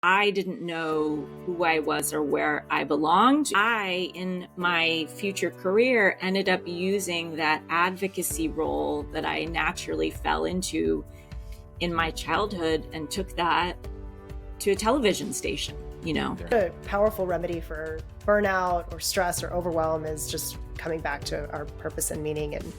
I didn't know who I was or where I belonged. I, in my future career, ended up using that advocacy role that I naturally fell into in my childhood and took that to a television station, you know. A powerful remedy for burnout or stress or overwhelm is just coming back to our purpose and meaning and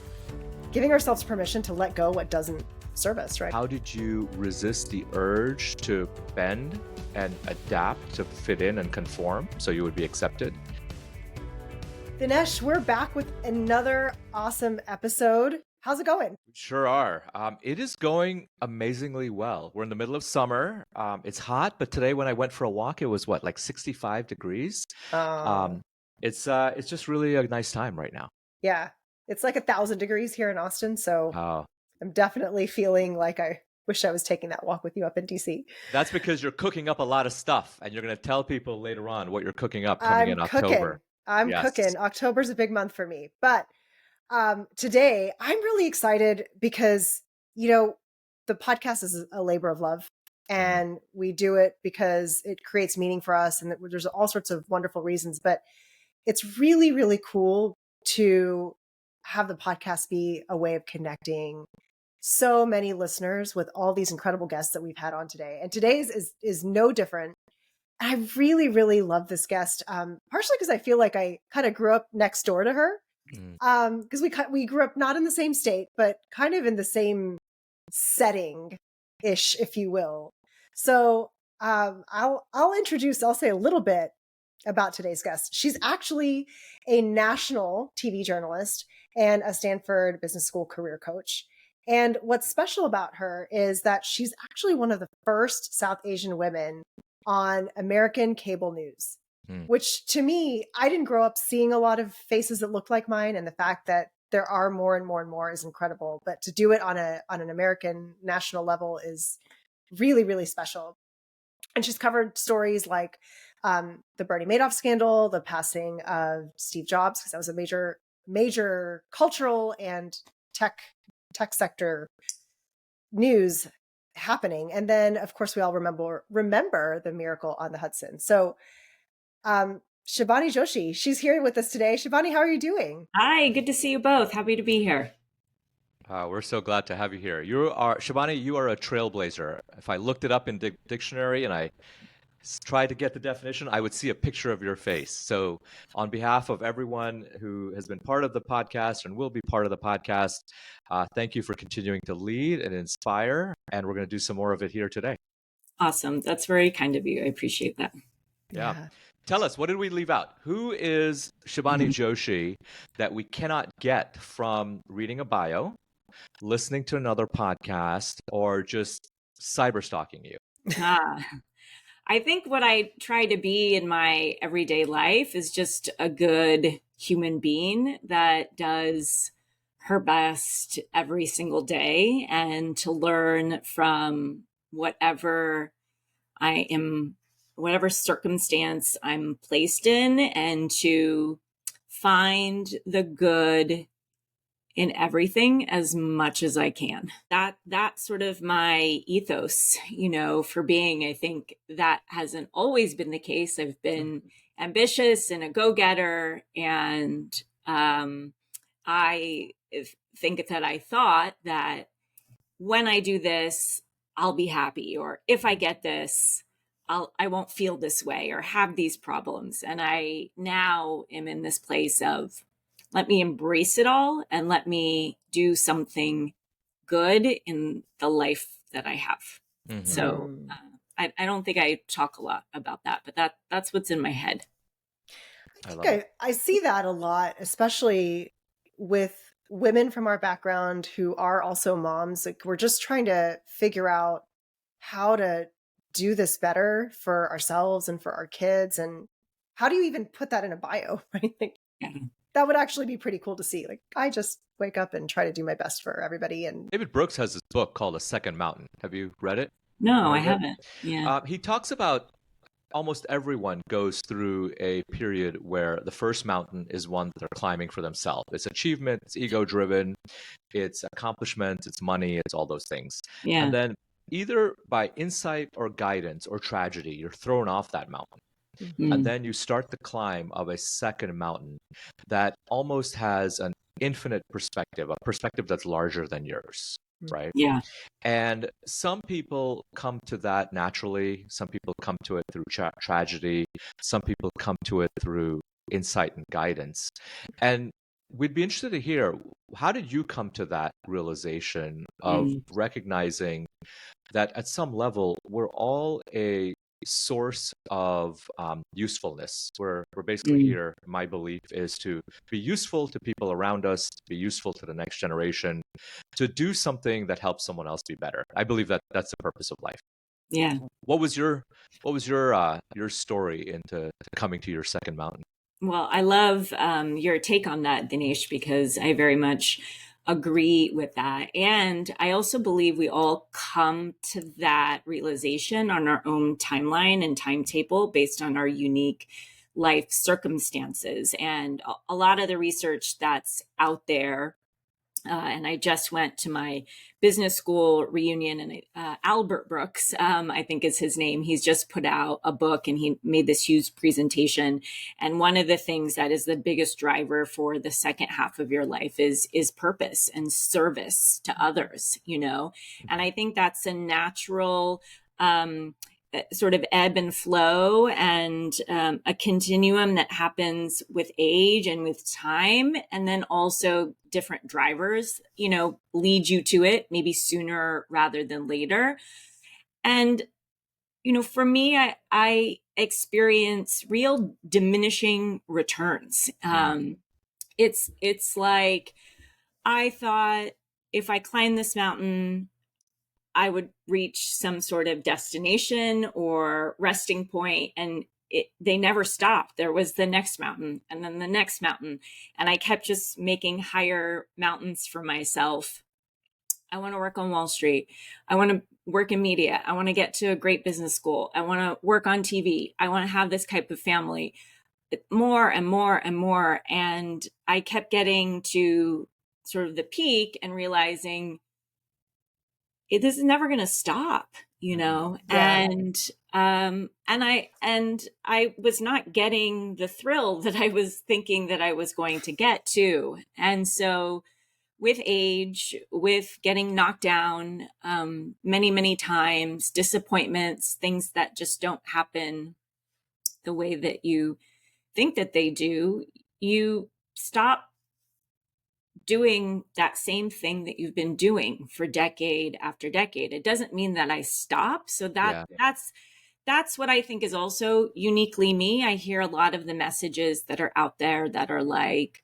giving ourselves permission to let go what doesn't serve us, right? How did you resist the urge to bend and adapt to fit in and conform so you would be accepted? Dinesh, we're back with another awesome episode. How's it going? Sure are. It is going amazingly well. We're in the middle of summer. It's hot, but today when I went for a walk, it was like 65 degrees. It's just really a nice time right now. Yeah, it's like 1,000 degrees here in Austin, so I'm definitely feeling like I wish I was taking that walk with you up in DC. That's because you're cooking up a lot of stuff, and you're going to tell people later on what you're cooking up coming in October. I'm cooking. October's a big month for me. But today, I'm really excited because, you know, the podcast is a labor of love. And we do it because it creates meaning for us. And there's all sorts of wonderful reasons. But it's really, really cool to have the podcast be a way of connecting so many listeners with all these incredible guests that we've had on today. And today's is no different. I really, really love this guest, partially because I feel like I kind of grew up next door to her. Because we grew up not in the same state, but kind of in the same setting-ish, if you will. So I'll say a little bit about today's guest. She's actually a national TV journalist and a Stanford Business School career coach. And what's special about her is that she's actually one of the first South Asian women on American cable news, which to me, I didn't grow up seeing a lot of faces that looked like mine. And the fact that there are more and more and more is incredible. But to do it on an American national level is really, really special. And she's covered stories like the Bernie Madoff scandal, the passing of Steve Jobs, because that was a major cultural and tech sector news happening. And then, of course, we all remember the miracle on the Hudson. So Shibani Joshi, she's here with us today. Shibani, how are you doing? Hi, good to see you both. Happy to be here. We're so glad to have you here. Shibani, you are a trailblazer. If I looked it up in dictionary and I tried to get the definition, I would see a picture of your face. So on behalf of everyone who has been part of the podcast and will be part of the podcast, thank you for continuing to lead and inspire. And we're going to do some more of it here today. Awesome. That's very kind of you. I appreciate that. Yeah. Tell us, what did we leave out? Who is Shibani Joshi that we cannot get from reading a bio, listening to another podcast, or just cyber stalking you? I think what I try to be in my everyday life is just a good human being that does her best every single day, and to learn from whatever circumstance I'm placed in, and to find the good in everything as much as I can. That's sort of my ethos, for being. I think that hasn't always been the case. I've been ambitious and a go-getter, and I think that I thought that when I do this, I'll be happy, or if I get this, I won't feel this way or have these problems. And I now am in this place of, let me embrace it all and let me do something good in the life that I have. Mm-hmm. So I don't think I talk a lot about that, but that's what's in my head. I see that a lot, especially with women from our background who are also moms. Like, we're just trying to figure out how to do this better for ourselves and for our kids. And how do you even put that in a bio? Right? That would actually be pretty cool to see. Like, I just wake up and try to do my best for everybody. And David Brooks has this book called A Second Mountain. Have you read it? No, I haven't. Yeah. He talks about almost everyone goes through a period where the first mountain is one that they're climbing for themselves. It's achievement, it's ego driven, it's accomplishment, it's money, it's all those things. Yeah. And then either by insight or guidance or tragedy, you're thrown off that mountain. And then you start the climb of a second mountain that almost has an infinite perspective, a perspective that's larger than yours, right? Yeah. And some people come to that naturally. Some people come to it through tragedy. Some people come to it through insight and guidance. And we'd be interested to hear, how did you come to that realization of recognizing that at some level we're all a source of usefulness? We're basically here, my belief is to be useful to people around us, to be useful to the next generation, to do something that helps someone else be better. I believe that that's the purpose of life. Yeah. What was your story into coming to your second mountain? Well, I love your take on that, Dinesh, because I very much agree with that. And I also believe we all come to that realization on our own timeline and timetable based on our unique life circumstances. And a lot of the research that's out there, and I just went to my business school reunion, and Albert Brooks, I think is his name. He's just put out a book and he made this huge presentation. And one of the things that is the biggest driver for the second half of your life is purpose and service to others, you know? And I think that's a natural, sort of ebb and flow and a continuum that happens with age and with time. And then also different drivers, you know, lead you to it maybe sooner rather than later. And, you know, for me, I experience real diminishing returns. It's like, I thought if I climb this mountain, I would reach some sort of destination or resting point, and they never stopped. There was the next mountain and then the next mountain. And I kept just making higher mountains for myself. I want to work on Wall Street. I want to work in media. I want to get to a great business school. I want to work on TV. I want to have this type of family. More and more and more. And I kept getting to sort of the peak and realizing this is never going to stop, you know? Yeah. And I was not getting the thrill that I was thinking that I was going to get to. And so with age, with getting knocked down many, many times, disappointments, things that just don't happen the way that you think that they do, you stop doing that same thing that you've been doing for decade after decade. It doesn't mean that I stop. So that's what I think is also uniquely me. I hear a lot of the messages that are out there that are like,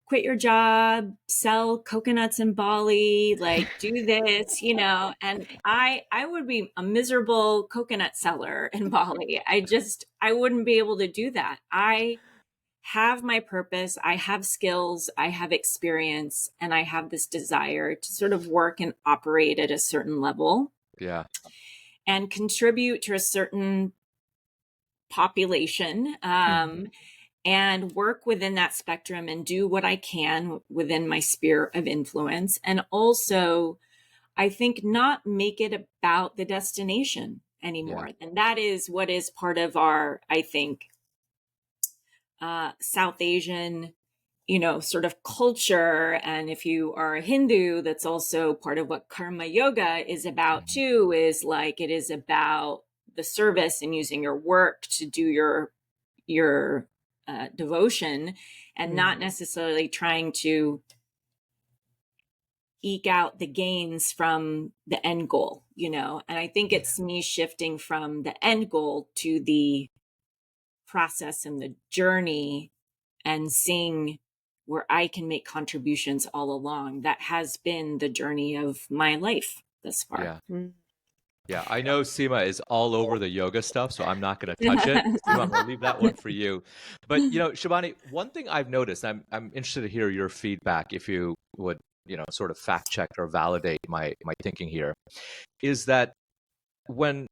quit your job, sell coconuts in Bali, like do this, you know, and I would be a miserable coconut seller in Bali. I wouldn't be able to do that. I have my purpose, I have skills, I have experience, and I have this desire to sort of work and operate at a certain level. Yeah. And contribute to a certain population, and work within that spectrum and do what I can within my sphere of influence. And also, I think not make it about the destination anymore. Yeah. And that is what is part of our, I think, South Asian, you know, sort of culture. And if you are a Hindu, that's also part of what karma yoga is about too, is like, it is about the service and using your work to do your devotion and not necessarily trying to eke out the gains from the end goal, you know? And I think it's me shifting from the end goal to the process and the journey and seeing where I can make contributions all along. That has been the journey of my life thus far. Yeah. Yeah, I know Seema is all over the yoga stuff, so I'm not going to touch it. Seema, I'm going to leave that one for you. But, you know, Shibani, one thing I've noticed, I'm interested to hear your feedback, if you would, you know, sort of fact check or validate my thinking here, is that when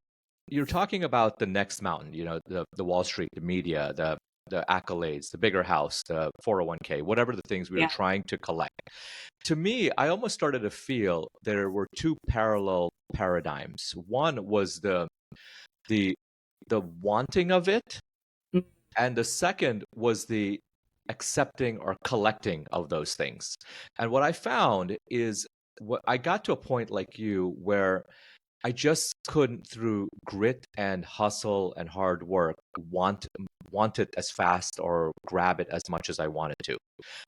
you're talking about the next mountain, you know, the Wall Street, the media, the the accolades, the bigger house, the 401k, whatever the things we were Yeah. trying to collect. To me, I almost started to feel there were two parallel paradigms. One was the the wanting of it, Mm. and the second was the accepting or collecting of those things. And what I found is what I got to a point like you where I just couldn't, through grit and hustle and hard work, want it as fast or grab it as much as I wanted to.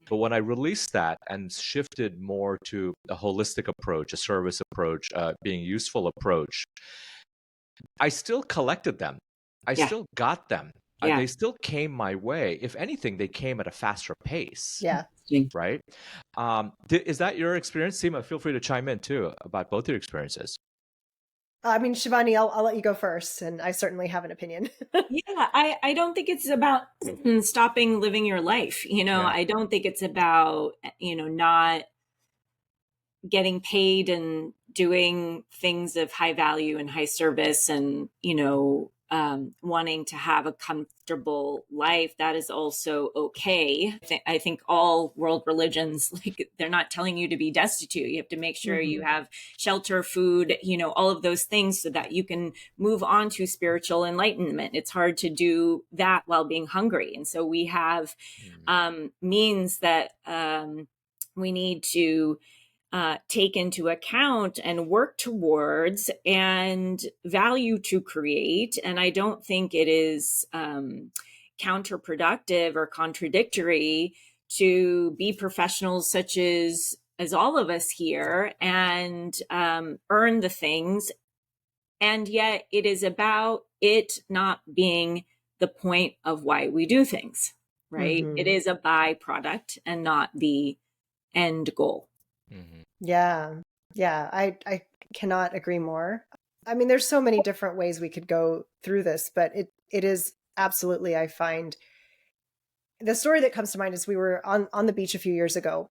But when I released that and shifted more to a holistic approach, a service approach, being useful approach, I still collected them. I Yeah. still got them. Yeah. They still came my way. If anything, they came at a faster pace. Yeah. Right? Is that your experience, Seema? Feel free to chime in too about both your experiences. I mean, Shibani, I'll let you go first, and I certainly have an opinion. Yeah, I don't think it's about stopping living your life. Yeah. I don't think it's about, not getting paid and doing things of high value and high service and, wanting to have a comfortable life. That is also okay. I think all world religions, like, they're not telling you to be destitute. You have to make sure you have shelter, food, all of those things so that you can move on to spiritual enlightenment. It's hard to do that while being hungry. And so we have means that we need to take into account and work towards and value to create. And I don't think it is counterproductive or contradictory to be professionals such as all of us here and earn the things. And yet it is about it not being the point of why we do things, right? It is a byproduct and not the end goal. Yeah. I cannot agree more. I mean, there's so many different ways we could go through this, but it is absolutely, I find the story that comes to mind is we were on the beach a few years ago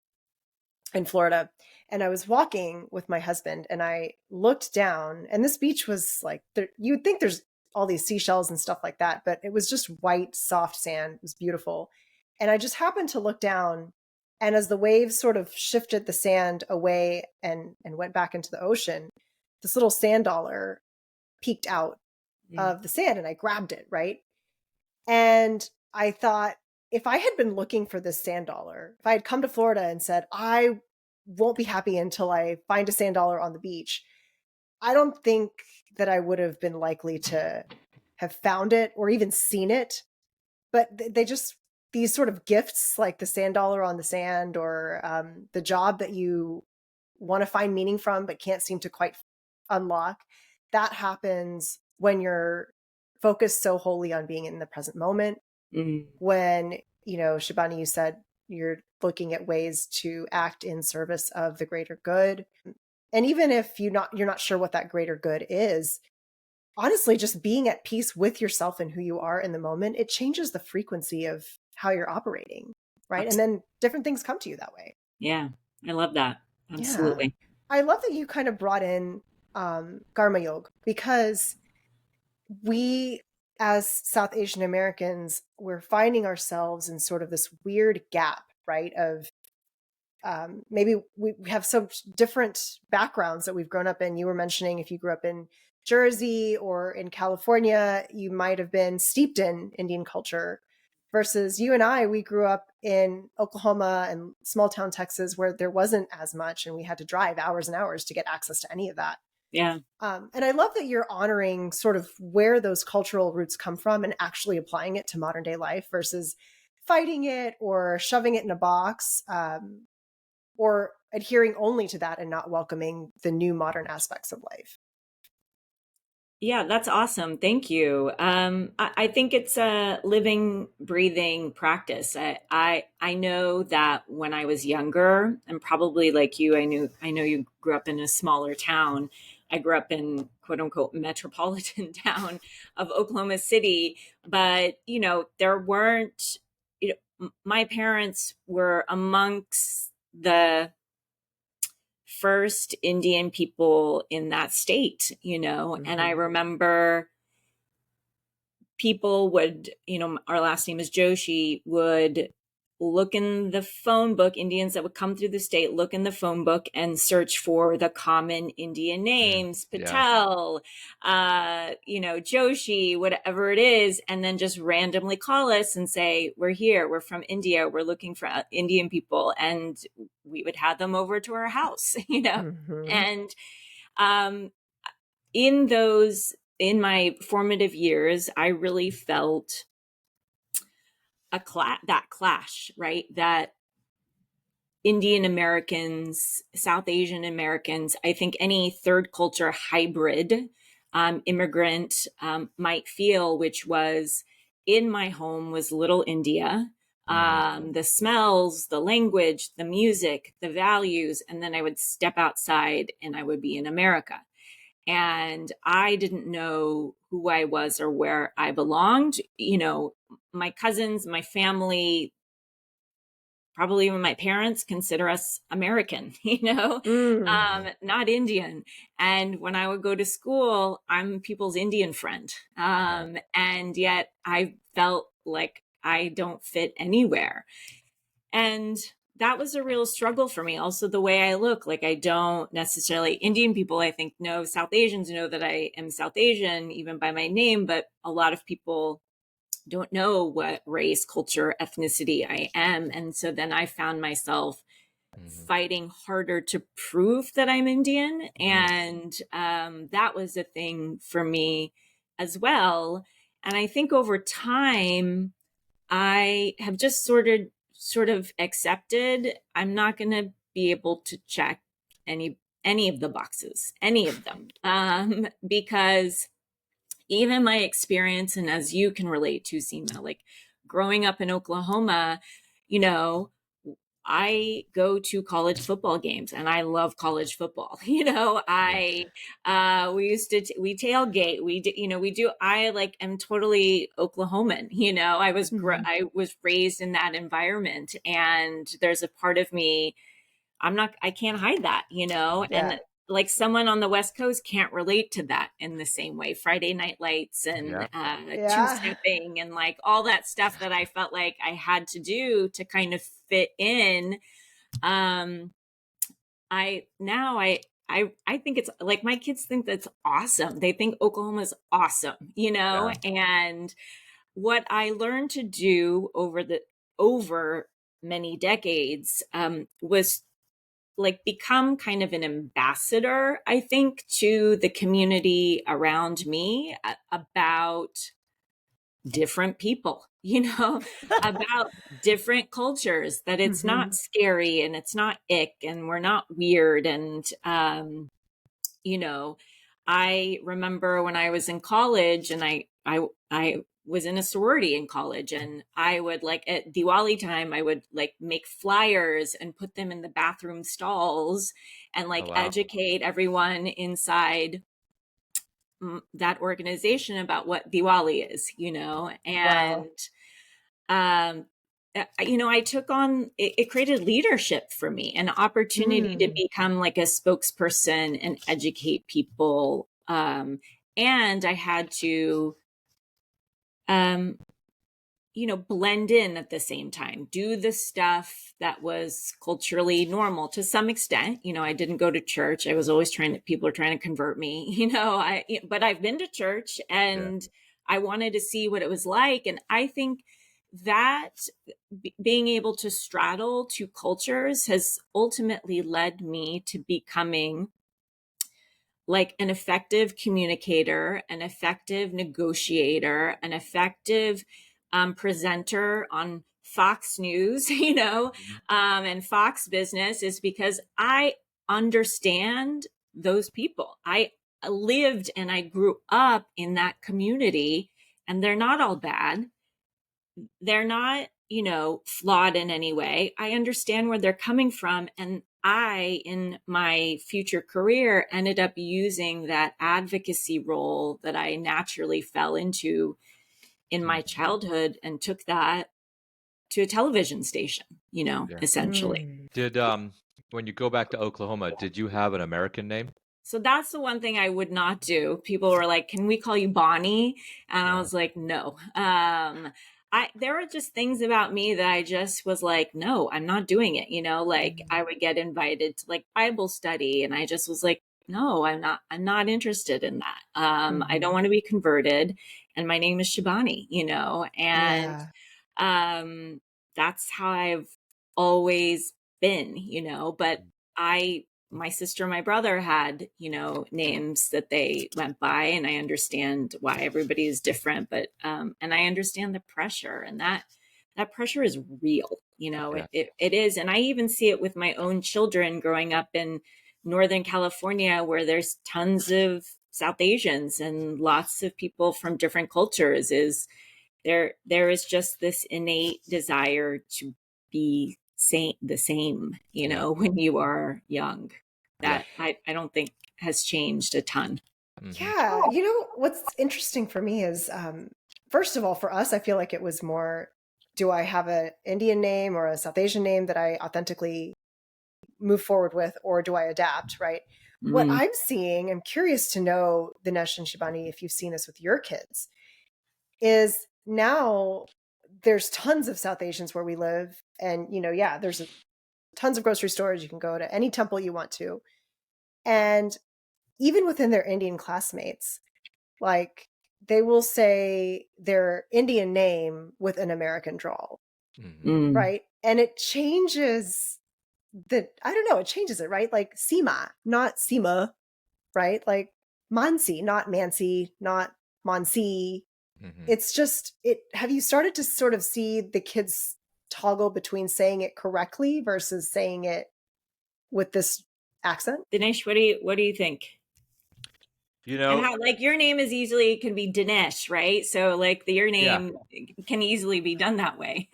in Florida, and I was walking with my husband, and I looked down, and this beach was like, you would think there's all these seashells and stuff like that, but it was just white, soft sand. It was beautiful. And I just happened to look down, and as the waves sort of shifted the sand away and went back into the ocean, this little sand dollar peeked out of the sand, and I grabbed it, right? And I thought, if I had been looking for this sand dollar, if I had come to Florida and said, I won't be happy until I find a sand dollar on the beach, I don't think that I would have been likely to have found it or even seen it. But they just, these sort of gifts like the sand dollar on the sand, or the job that you want to find meaning from but can't seem to quite unlock, that happens when you're focused so wholly on being in the present moment. When, Shibani, you said you're looking at ways to act in service of the greater good. And even if you're not sure what that greater good is, honestly, just being at peace with yourself and who you are in the moment, it changes the frequency of how you're operating, right? And then different things come to you that way. Yeah, I love that. Absolutely. Yeah. I love that you kind of brought in Karma Yoga, because we, as South Asian Americans, we're finding ourselves in sort of this weird gap, right? Of maybe we have some different backgrounds that we've grown up in. You were mentioning if you grew up in Jersey or in California, you might have been steeped in Indian culture, versus you and I, we grew up in Oklahoma and small town Texas, where there wasn't as much, and we had to drive hours and hours to get access to any of that. Yeah. And I love that you're honoring sort of where those cultural roots come from and actually applying it to modern day life versus fighting it or shoving it in a box, or adhering only to that and not welcoming the new modern aspects of life. Yeah, that's awesome. Thank you. I think it's a living, breathing practice. I know that when I was younger, and probably like you, I know you grew up in a smaller town. I grew up in quote unquote metropolitan town of Oklahoma City, but there weren't. My parents were amongst the first Indian people in that state, and I remember people would, our last name is Joshi, would look in the phone book, Indians that would come through the state, look in the phone book and search for the common Indian names, Patel, Joshi, whatever it is, and then just randomly call us and say, we're here, we're from India, we're looking for Indian people. And we would have them over to our house, And in my formative years, I really felt that clash, right? That Indian Americans, South Asian Americans, I think any third culture hybrid immigrant might feel, which was in my home was little India. The smells, the language, the music, the values, and then I would step outside and I would be in America. And I didn't know who I was or where I belonged. My cousins, my family, probably even my parents consider us American, not Indian. And when I would go to school, I'm people's Indian friend. And yet I felt like I don't fit anywhere. And that was a real struggle for me. Also, the way I look, like I don't necessarily, Indian people, I think, know, South Asians know that I am South Asian, even by my name, but a lot of people don't know what race, culture, ethnicity I am. And so then I found myself fighting harder to prove that I'm Indian. And that was a thing for me as well. And I think over time, I have just sort of accepted I'm not going to be able to check any of the boxes, any of them, because even my experience, and as you can relate to, Seema, like growing up in Oklahoma, I go to college football games and I love college football. We tailgate, I am totally Oklahoman, I was raised in that environment, and there's a part of me, I can't hide that, and like someone on the West Coast can't relate to that in the same way. Friday Night Lights and two-stepping and like all that stuff that I felt like I had to do to kind of fit in. I think it's like my kids think that's awesome. They think Oklahoma's awesome, and what I learned to do over many decades was like become kind of an ambassador, I think, to the community around me about different people, about different cultures, that it's not scary and it's not ick and we're not weird. And, I remember when I was in college and I was in a sorority in college, and I would like at Diwali time, I would like make flyers and put them in the bathroom stalls and educate everyone inside that organization about what Diwali is, and, I took on, it created leadership for me, an opportunity to become like a spokesperson and educate people. And I had to, blend in at the same time, do the stuff that was culturally normal to some extent. I didn't go to church. I was always people are trying to convert me, but I've been to church and I wanted to see what it was like. And I think that being able to straddle two cultures has ultimately led me to becoming like an effective communicator, an effective negotiator, an effective presenter on Fox News, and Fox Business, is because I understand those people. I lived and I grew up in that community, and they're not all bad. They're not, flawed in any way. I understand where they're coming from. And I, in my future career, ended up using that advocacy role that I naturally fell into in my childhood and took that to a television station, essentially. Did when you go back to Oklahoma, did you have an American name? So that's the one thing I would not do. People were like, "Can we call you Bonnie?" And I Yeah. was like, "No." There were just things about me that I just was like, "No, I'm not doing it." Like I would get invited to like Bible study, and I just was like, "No, I'm not. I'm not interested in that. I don't want to be converted." And my name is Shibani. And Yeah. um, that's how I've always been. But my sister and my brother had, names that they went by, and I understand why everybody is different, but and I understand the pressure, and that pressure is real. Yeah. It is. And I even see it with my own children growing up in Northern California, where there's tons of South Asians and lots of people from different cultures. Is there is just this innate desire to be the same, Yeah. when you are young, Yeah. that I don't think has changed a ton. Yeah. What's interesting for me is, first of all, for us, I feel like it was more, do I have an Indian name or a South Asian name that I authentically move forward with, or do I adapt, right? What Mhm. I'm seeing, I'm curious to know, Dinesh and Shibani, if you've seen this with your kids, is now there's tons of South Asians where we live. And, yeah, there's tons of grocery stores. You can go to any temple you want to. And even within their Indian classmates, like they will say their Indian name with an American drawl, Mm. right? And it changes I don't know, it changes it, right? Like Seema, not Seema, right? Like Mansi, not Mansi, not Mansi. It's just have you started to sort of see the kids toggle between saying it correctly versus saying it with this accent? Dinesh, what do you think? You And know, how, like, your name is easily can be Dinesh, right? So like your yeah. name can easily be done that way.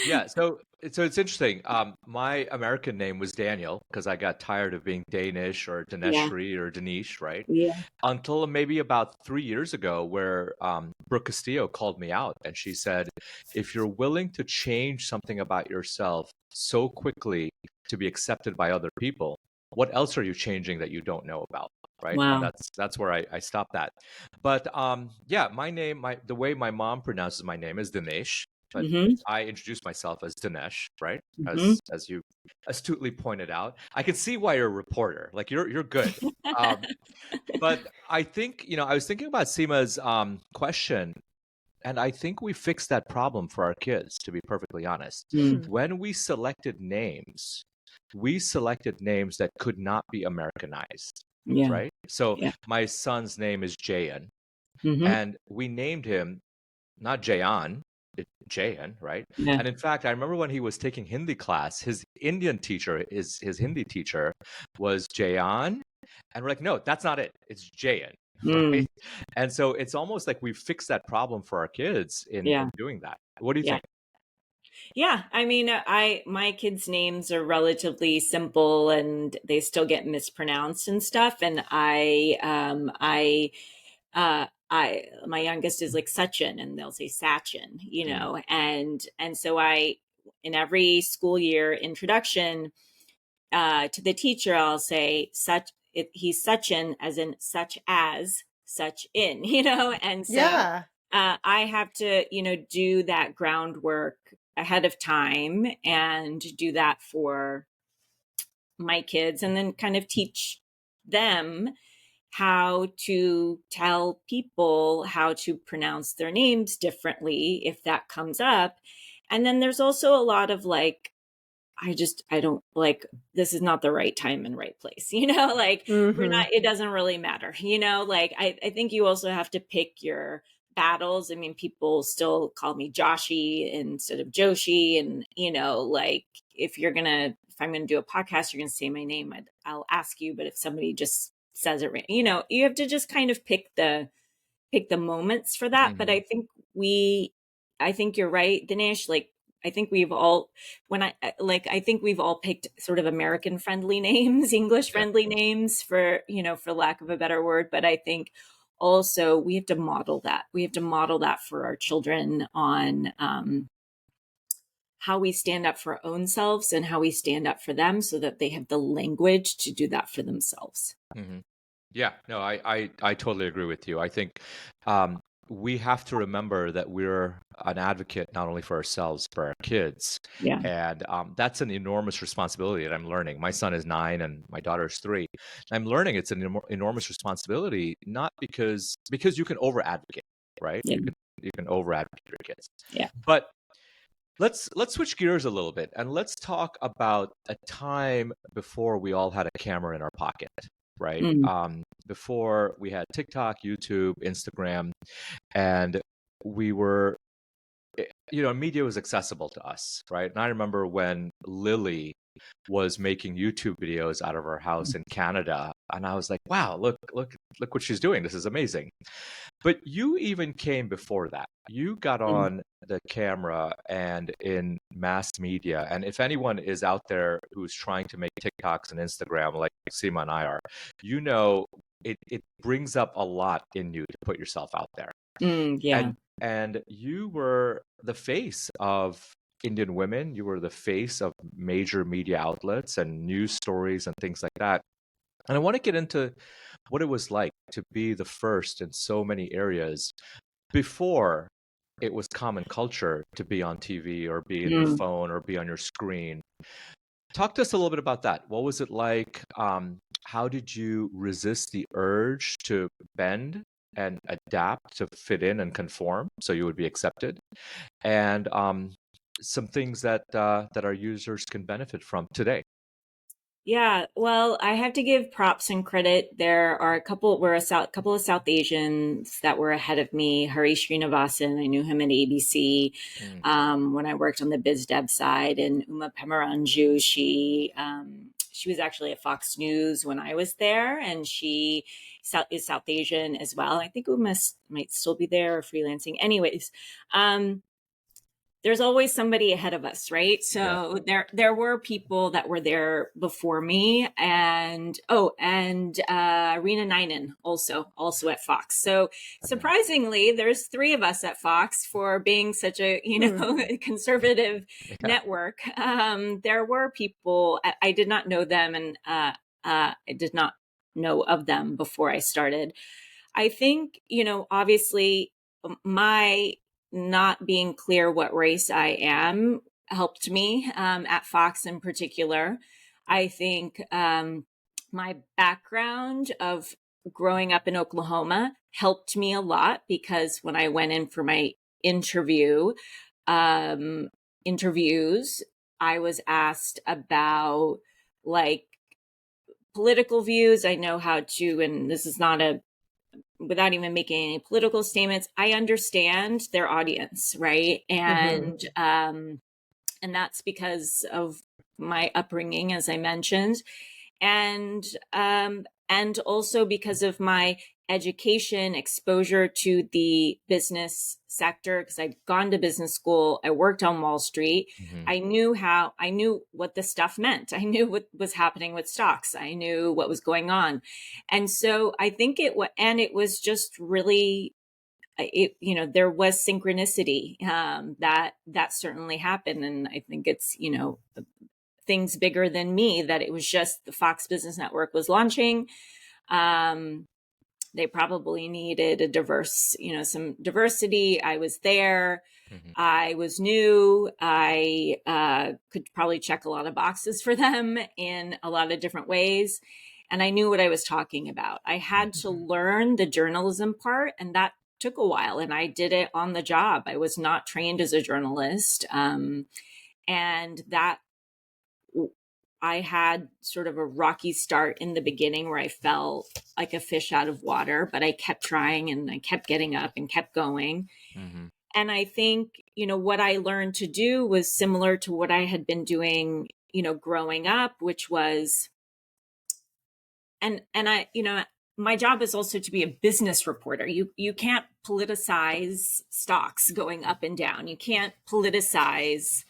Yeah, so it's interesting. My American name was Daniel because I got tired of being Danish or Yeah. Dineshri or Danish, right? Yeah. Until maybe about 3 years ago, where Brooke Castillo called me out and she said, "If you're willing to change something about yourself so quickly to be accepted by other people, what else are you changing that you don't know about?" Right? And Wow. that's where I stopped that. But yeah, the way my mom pronounces my name is Dinesh, but Mm-hmm. I introduce myself as Dinesh, right? Mm-hmm. As you astutely pointed out. I can see why you're a reporter. Like you're good. Um, but I think, I was thinking about Seema's question, and I think we fixed that problem for our kids, to be perfectly honest. Mm. When we selected names that could not be Americanized, Yeah. right? So Yeah. my son's name is Jayan, Mm-hmm. and we named him not Jayan, Jayan, right? Yeah. And in fact, I remember when he was taking Hindi class, his Hindi teacher was Jayan, and we're like, no, that's not it. It's Jayan, Mm. right? And so it's almost like we fixed that problem for our kids in Yeah. doing that. What do you Yeah. think? Yeah, I mean, my kids' names are relatively simple, and they still get mispronounced and stuff. And my youngest is like Sachin, and they'll say Sachin, Mm, and so in every school year introduction, to the teacher, I'll say he's Sachin, as in such as such in, and so Yeah. I have to, do that groundwork ahead of time and do that for my kids, and then kind of teach them how to tell people how to pronounce their names differently if that comes up. And then there's also a lot of like, I don't like, this is not the right time and right place, like we're Mm-hmm. not, it doesn't really matter, like I think you also have to pick your battles. I mean, people still call me Joshi instead of Joshi. And, like if I'm going to do a podcast, you're going to say my name, I'll ask you. But if somebody just says it, you have to just kind of pick the moments for that. But mhm. I think you're right, Dinesh. Like, I think we've all, I think we've all picked sort of American friendly names, English Yeah. friendly names for lack of a better word. But I think also we have to model that. We have to model that for our children on, how we stand up for our own selves and how we stand up for them, so that they have the language to do that for themselves. Mhm. Yeah, no, I totally agree with you. I think um, we have to remember that we're an advocate not only for ourselves, for our kids. Yeah. And that's an enormous responsibility that I'm learning. My son is 9 and my daughter is 3. I'm learning it's an enormous responsibility, not because you can over advocate, right? Yeah. You can over advocate your kids. Yeah. But let's switch gears a little bit and let's talk about a time before we all had a camera in our pocket, right? Mm, Before we had TikTok, YouTube, Instagram, and we were, media was accessible to us, right? And I remember when Lily was making YouTube videos out of her house in Canada, and I was like, wow, look what she's doing. This is amazing. But you even came before that. You got mm. on the camera and in mass media. And if anyone is out there who's trying to make TikToks and Instagram like Seema and I are, it brings up a lot in you to put yourself out there. Yeah. And you were the face of Indian women. You were the face of major media outlets and news stories and things like that. And I want to get into what it was like to be the first in so many areas before it was common culture to be on TV or be in your Mm. phone or be on your screen. Talk to us a little bit about that. What was it like? How did you resist the urge to bend and adapt to fit in and conform so you would be accepted? And some things that our users can benefit from today. Yeah, well, I have to give props and credit. There are couple of South Asians that were ahead of me. Harish Srinivasan, I knew him at ABC Mm. when I worked on the biz dev side, and Uma Pemeranju, she was actually at Fox News when I was there, and she is South Asian as well. I think Uma might still be there or freelancing. Anyways, there's always somebody ahead of us, right? Yeah. So there were people that were there before me, and Rena Ninen also at Fox. So surprisingly, there's 3 of us at Fox for being such a conservative Yeah. network. There were people I did not know them, and I did not know of them before I started. I think obviously my not being clear what race I am helped me at Fox in particular. I think my background of growing up in Oklahoma helped me a lot, because when I went in for my um, interviews, I was asked about like political views. I know how to, and this is not without even making any political statements, I understand their audience, right? And that's because of my upbringing, as I mentioned, and also because of my education, exposure to the business sector, because I'd gone to business school, I worked on Wall Street. Mm-hmm. I knew what the stuff meant. I knew what was happening with stocks. I knew what was going on. And so I think it was just really, there was synchronicity that certainly happened. And I think it's, things bigger than me, that it was just the Fox Business Network was launching. They probably needed some diversity. I was there. Mm-hmm. I was new. I could probably check a lot of boxes for them in a lot of different ways. And I knew what I was talking about. I had to learn the journalism part, and that took a while. And I did it on the job. I was not trained as a journalist. And that I had sort of a rocky start in the beginning where I felt like a fish out of water, but I kept trying and I kept getting up and kept going. Mm-hmm. And I think, what I learned to do was similar to what I had been doing, growing up, which was, and I, my job is also to be a business reporter. You can't politicize stocks going up and down. You can't politicize,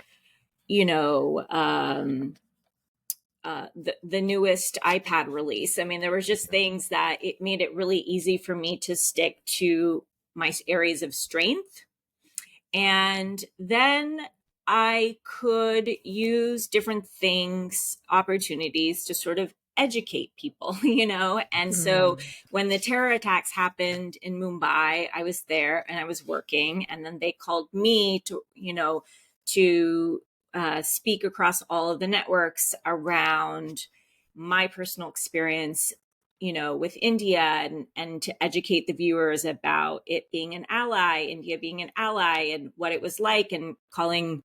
the newest iPad release. I mean, there was just things that it made it really easy for me to stick to my areas of strength. And then I could use different things, opportunities to sort of educate people, you know? And so when the terror attacks happened in Mumbai, I was there and I was working, and then they called me to, you know, to speak across all of the networks around my personal experience, you know, with India, and to educate the viewers about it being an ally, India being an ally, and what it was like, and calling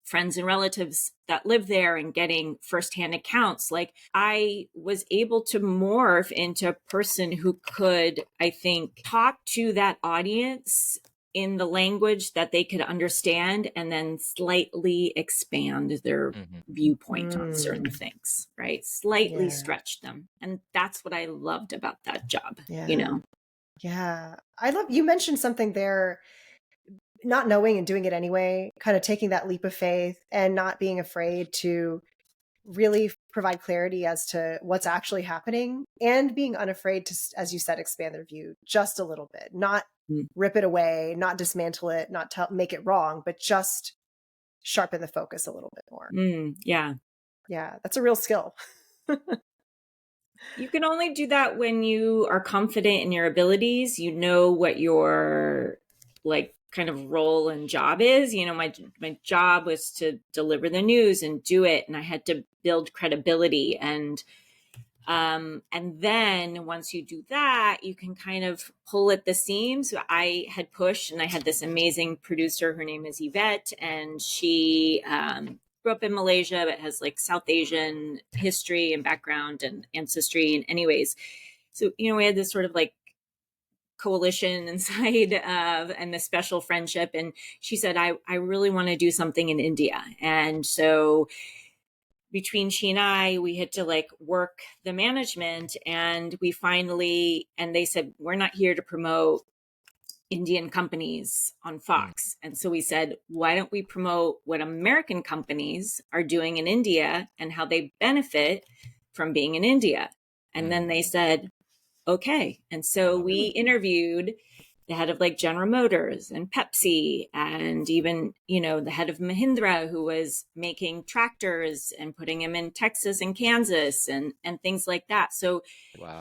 friends and relatives that live there and getting firsthand accounts. Like, I was able to morph into a person who could, I think, talk to that audience in the language that they could understand, and then slightly expand their viewpoint on certain things, right? Slightly stretch them. And that's what I loved about that job, you know? Yeah. I love, you mentioned something there, not knowing and doing it anyway, kind of taking that leap of faith and not being afraid to really provide clarity as to what's actually happening, and being unafraid to, as you said, expand their view just a little bit, not rip it away, not dismantle it, not make it wrong, but just sharpen the focus a little bit more. Yeah. Yeah. That's a real skill. You can only do that when you are confident in your abilities. You know what your like kind of role and job is. You know, my job was to deliver the news and do it, and I had to build credibility, and then once you do that, you can kind of pull at the seams. I had pushed, and I had this amazing producer. Her name is Yvette, and she grew up in Malaysia, but has like South Asian history and background and ancestry. And anyways, so, you know, we had this sort of like coalition inside of, and the special friendship. And she said, I really want to do something in India. And so between she and I, we had to like work the management, and we finally, and they said, we're not here to promote Indian companies on Fox. And so we said, why don't we promote what American companies are doing in India and how they benefit from being in India? And then they said, okay. And so we interviewed the head of like General Motors and Pepsi, and even, you know, the head of Mahindra, who was making tractors and putting them in Texas and Kansas and things like that. So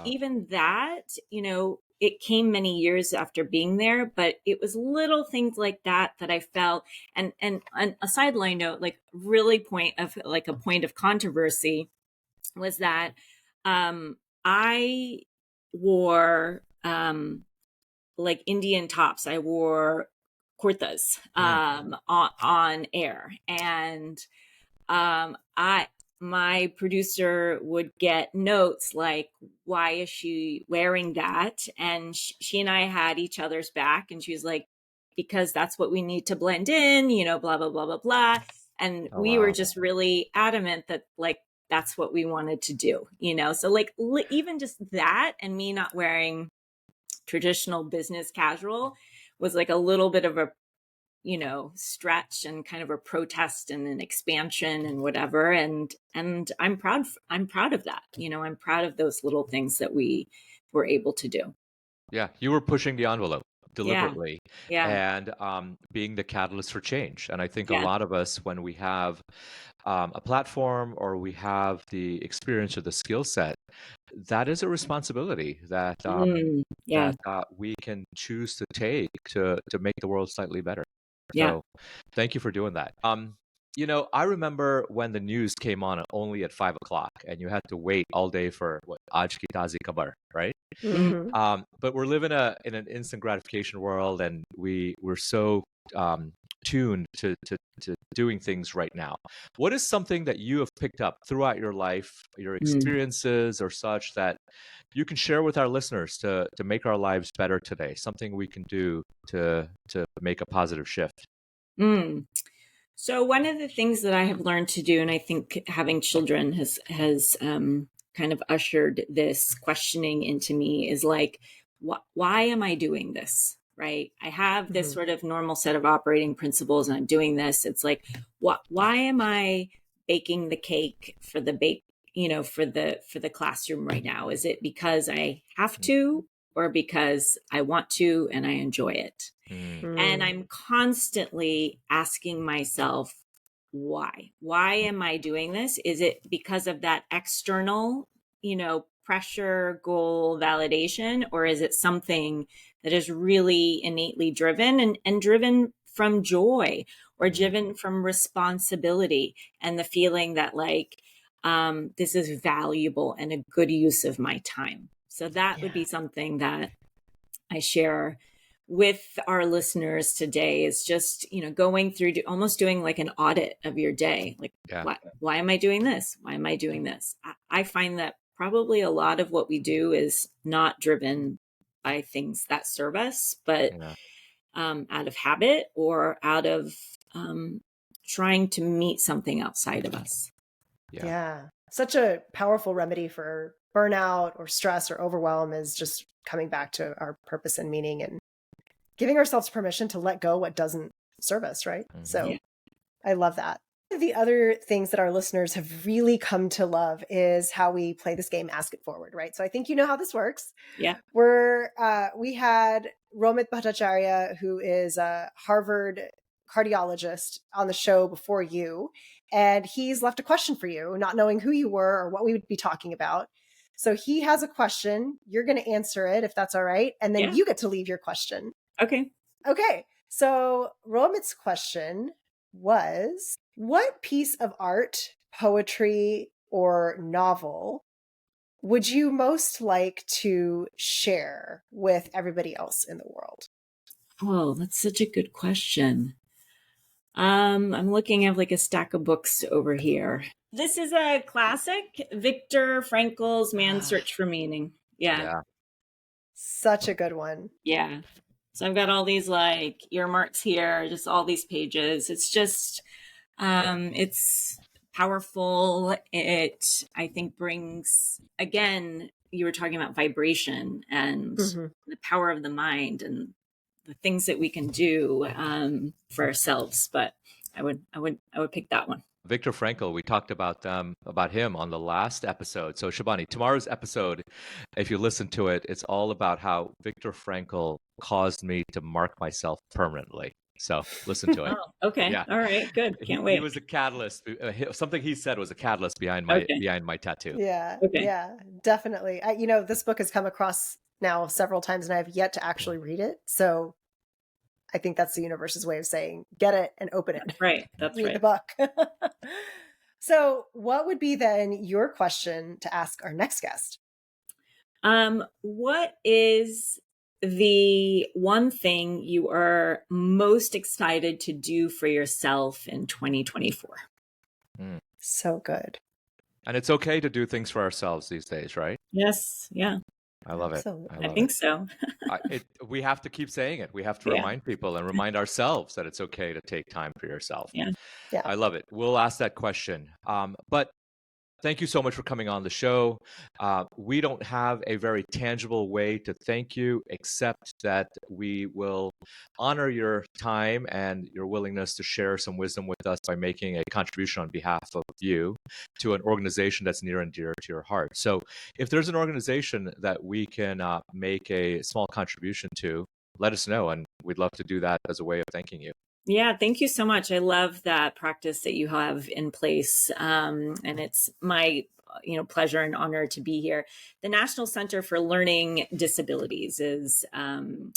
even that, you know, it came many years after being there, but it was little things like that that I felt. And a sideline note, like really a point of controversy was that I wore like Indian tops. I wore kurtas on air, and my producer would get notes like, why is she wearing that? And she and I had each other's back, and she was like, because that's what we need to blend in, you know, blah, blah, blah, blah, blah. And we were just really adamant that like, that's what we wanted to do, you know? So like even just that, and me not wearing traditional business casual was like a little bit of a, you know, stretch and kind of a protest and an expansion and whatever. And I'm proud of that. You know, I'm proud of those little things that we were able to do. Yeah, you were pushing the envelope deliberately Yeah. and being the catalyst for change. And I think a Yeah. lot of us, when we have a platform or we have the experience or the skill set, that is a responsibility that Yeah. we can choose to take to make the world slightly better. Yeah. So thank you for doing that. You know, I remember when the news came on only at 5 o'clock, and you had to wait all day for what Aaj Ki Tazi Khabar, right? But we're living in an instant gratification world, and we're so tuned to doing things right now. What is something that you have picked up throughout your life, your experiences or such, that you can share with our listeners to make our lives better today? Something we can do to make a positive shift. So one of the things that I have learned to do, and I think having children has kind of ushered this questioning into me, is like, why am I doing this? Right? I have this sort of normal set of operating principles, and I'm doing this. It's like, why am I baking the cake for the for the classroom right now? Is it because I have to, or because I want to and I enjoy it? And I'm constantly asking myself, why? Why am I doing this? Is it because of that external pressure, goal, validation, or is it something that is really innately driven and driven from joy or driven from responsibility and the feeling that this is valuable and a good use of my time. So that would be something that I share with our listeners today, is just, going through almost doing like an audit of your day. Like, why am I doing this? Why am I doing this? I find that probably a lot of what we do is not driven by things that serve us, but out of habit or out of trying to meet something outside of us. Yeah. Such a powerful remedy for burnout or stress or overwhelm is just coming back to our purpose and meaning and giving ourselves permission to let go what doesn't serve us, right? So I love that. One of the other things that our listeners have really come to love is how we play this game, Ask It Forward, right? So I think you know how this works. Yeah. We had Romit Bhattacharya, who is a Harvard cardiologist, on the show before you, and he's left a question for you, not knowing who you were or what we would be talking about. So he has a question. You're going to answer it if that's all right. And then you get to leave your question. Okay. So Romit's question was, what piece of art, poetry, or novel would you most like to share with everybody else in the world? Oh, that's such a good question. I'm looking at like a stack of books over here. This is a classic, Viktor Frankl's Man's Search for Meaning. Yeah. Such a good one. Yeah. So I've got all these like earmarks here, just all these pages. It's just, it's powerful. It, I think, brings, again, you were talking about vibration and the power of the mind and the things that we can do for ourselves. But I would pick that one. Viktor Frankl, we talked about him on the last episode. So Shibani, tomorrow's episode, if you listen to it, it's all about how Viktor Frankl caused me to mark myself permanently. So listen to it. Oh, okay. Yeah. All right. Good. Can't wait. He was a catalyst. Something he said was a catalyst behind my tattoo. Yeah. Okay. Yeah, definitely. This book has come across now several times and I have yet to actually read it. So I think that's the universe's way of saying, get it and open it. Right. That's read right. the book. So what would be then your question to ask our next guest? What is the one thing you are most excited to do for yourself in 2024? So good. And it's okay to do things for ourselves these days, right? Yes. Yeah. I love it. I think so. We have to keep saying it. We have to remind people and remind ourselves that it's okay to take time for yourself. Yeah. I love it. We'll ask that question. But thank you so much for coming on the show. We don't have a very tangible way to thank you, except that we will honor your time and your willingness to share some wisdom with us by making a contribution on behalf of you to an organization that's near and dear to your heart. So if there's an organization that we can make a small contribution to, let us know, and we'd love to do that as a way of thanking you. Yeah, thank you so much. I love that practice that you have in place. And it's my pleasure and honor to be here. The National Center for Learning Disabilities is an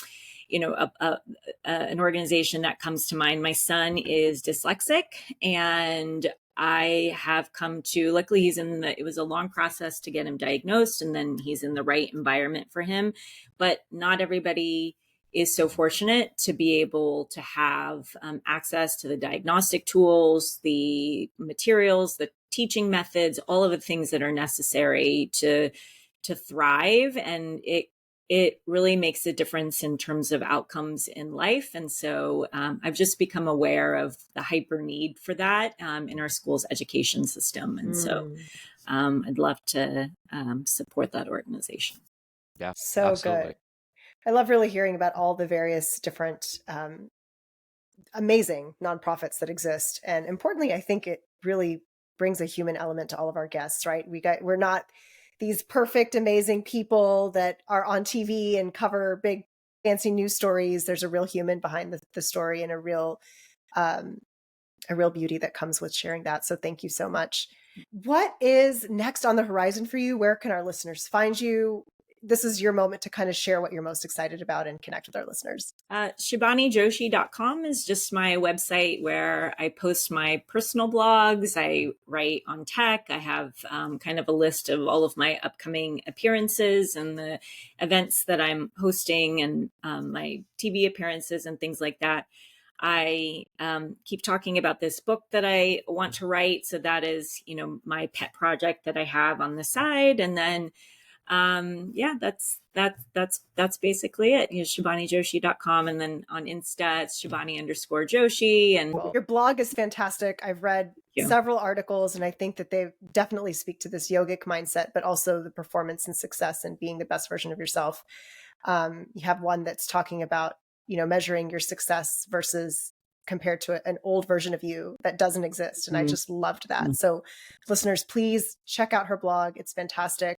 organization that comes to mind. My son is dyslexic, and I have come to, luckily it was a long process to get him diagnosed, and then he's in the right environment for him. But not everybody is so fortunate to be able to have access to the diagnostic tools, the materials, the teaching methods, all of the things that are necessary to thrive. And it really makes a difference in terms of outcomes in life. And so I've just become aware of the hyper need for that in our school's education system. And so I'd love to support that organization. Yeah, so absolutely. Good. I love really hearing about all the various different amazing nonprofits that exist. And importantly, I think it really brings a human element to all of our guests, right? We're not these perfect, amazing people that are on TV and cover big, fancy news stories. There's a real human behind the story and a real beauty that comes with sharing that. So thank you so much. What is next on the horizon for you? Where can our listeners find you? This is your moment to kind of share what you're most excited about and connect with our listeners. ShibaniJoshi.com is just my website where I post my personal blogs. I write on tech. I have kind of a list of all of my upcoming appearances and the events that I'm hosting and my TV appearances and things like that. I keep talking about this book that I want to write. So that is, my pet project that I have on the side. And then that's basically it. ShibaniJoshi.com, and then on Insta it's Shibani_Joshi. And your blog is fantastic. I've read several articles, and I think that they definitely speak to this yogic mindset, but also the performance and success and being the best version of yourself. You have one that's talking about, measuring your success versus compared to an old version of you that doesn't exist. And I just loved that. So listeners, please check out her blog. It's fantastic.